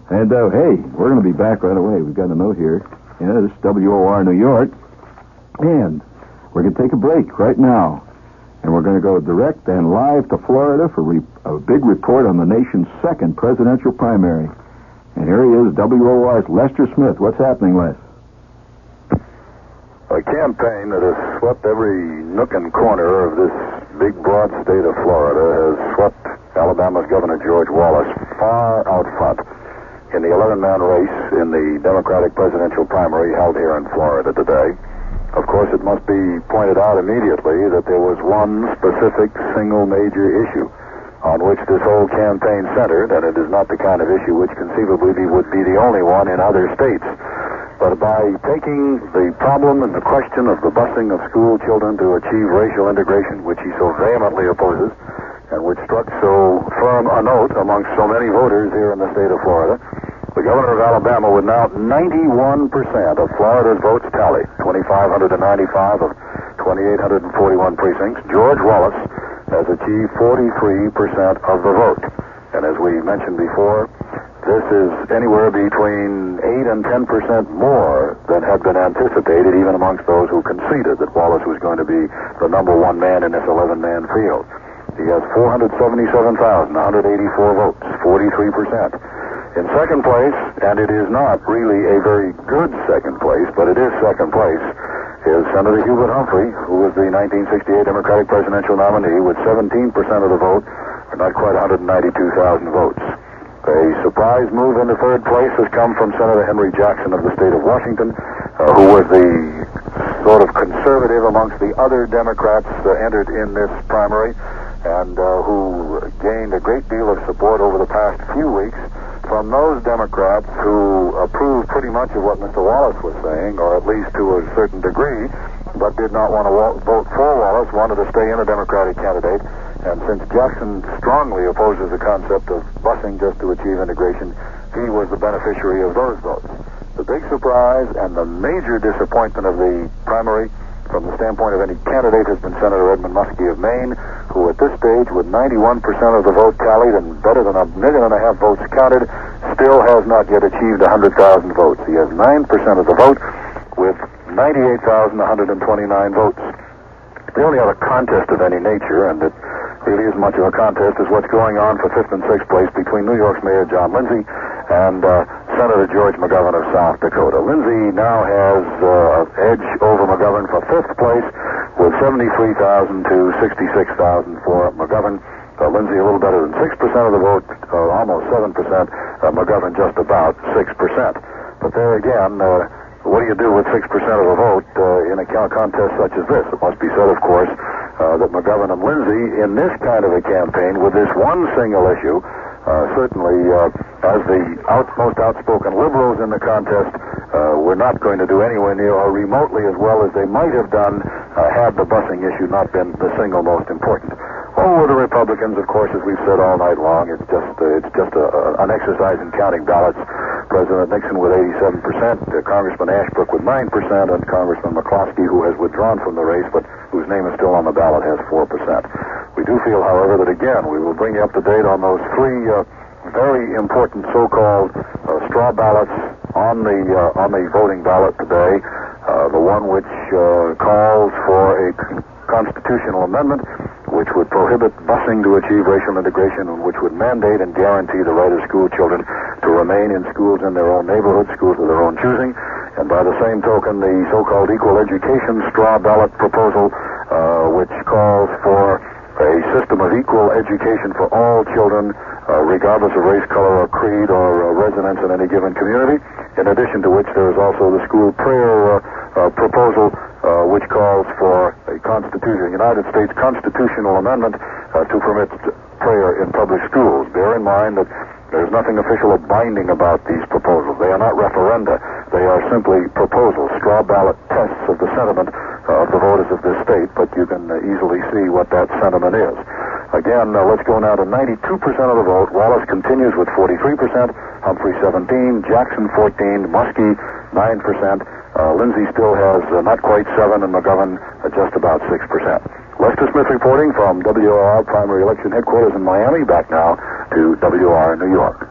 And, hey, we're going to be back right away. We've got a note here. Yeah, this is WOR New York. And we're going to take a break right now. And we're going to go direct and live to Florida for a big report on the nation's second presidential primary. And here he is, WOR's Lester Smith. What's happening, Les? A campaign that has swept every nook and corner of this big, broad state of Florida has swept Alabama's Governor George-Wallace far out front in the 11-man race in the Democratic presidential primary held here in Florida today. Of course, it must be pointed out immediately that there was one specific single major issue on which this whole campaign centered, and it is not the kind of issue which conceivably would be the only one in other states. But by taking the problem and the question of the busing of school children to achieve racial integration, which he so vehemently opposes, and which struck so firm a note amongst so many voters here in the state of Florida, the governor of Alabama, with now 91% of Florida's votes tallied, 2,595 of 2,841 precincts, George-Wallace has achieved 43% of the vote. And as we mentioned before, this is anywhere between 8 and 10% more than had been anticipated, even amongst those who conceded that Wallace was going to be the number one man in this 11-man field. He has 477,184 votes, 43%. In second place, and it is not really a very good second place, but it is second place, is Senator Hubert Humphrey, who was the 1968 Democratic presidential nominee with 17% of the vote, or not quite 192,000 votes. A surprise move into third place has come from Senator Henry Jackson of the state of Washington, who was the sort of conservative amongst the other Democrats entered in this primary, and who gained a great deal of support over the past few weeks from those Democrats who approved pretty much of what Mr. Wallace was saying, or at least to a certain degree, but did not want to vote for Wallace, wanted to stay in a Democratic candidate. And since Jackson strongly opposes the concept of busing just to achieve integration, he was the beneficiary of those votes. The big surprise and the major disappointment of the primary from the standpoint of any candidate has been Senator Edmund Muskie of Maine, who at this stage, with 91% of the vote tallied and better than 1.5 million votes counted, still has not yet achieved 100,000 votes. He has 9% of the vote with 98,129 votes. The only other contest of any nature, and it really isn't much of a contest, is what's going on for 5th and 6th place between New York's Mayor John-Lindsay and Senator George McGovern of South Dakota. Lindsay now has an edge over McGovern for 5th place with 73,000 to 66,000 for McGovern. Lindsay a little better than 6% of the vote, almost 7%. McGovern just about 6%. But there again, what do you do with 6% of the vote in a contest such as this? It must be said, of course, that McGovern and Lindsay, in this kind of a campaign, with this one single issue, certainly, as the most outspoken liberals in the contest, were not going to do anywhere near or remotely as well as they might have done had the busing issue not been the single most important. Over the Republicans, of course, as we've said all night long, it's just an exercise in counting ballots. President Nixon with 87%, Congressman Ashbrook with 9%, and Congressman McCloskey, who has withdrawn from the race but whose name is still on the ballot, has 4%. We do feel, however, that again we will bring you up to date on those three very important so-called straw ballots on the voting ballot today. The one which calls for a constitutional amendment which would prohibit busing to achieve racial integration, and which would mandate and guarantee the right of school children to remain in schools in their own neighborhoods, schools of their own choosing. And by the same token, the so-called equal education straw ballot proposal, which calls for a system of equal education for all children, regardless of race, color, or creed, or residence in any given community. In addition to which, there is also the school prayer proposal, which calls for a United States constitutional amendment to permit prayer in public schools. Bear in mind that there's nothing official or binding about these proposals. They are not referenda. They are simply proposals, straw ballot tests of the sentiment of the voters of this state, but you can easily see what that sentiment is. Again, let's go now to 92% of the vote. Wallace continues with 43%, Humphrey 17%, Jackson 14%, Muskie 9%. Lindsay still has not quite 7%, and McGovern just about 6%. Lester Smith reporting from WOR Primary Election Headquarters in Miami. Back now to WOR in New York.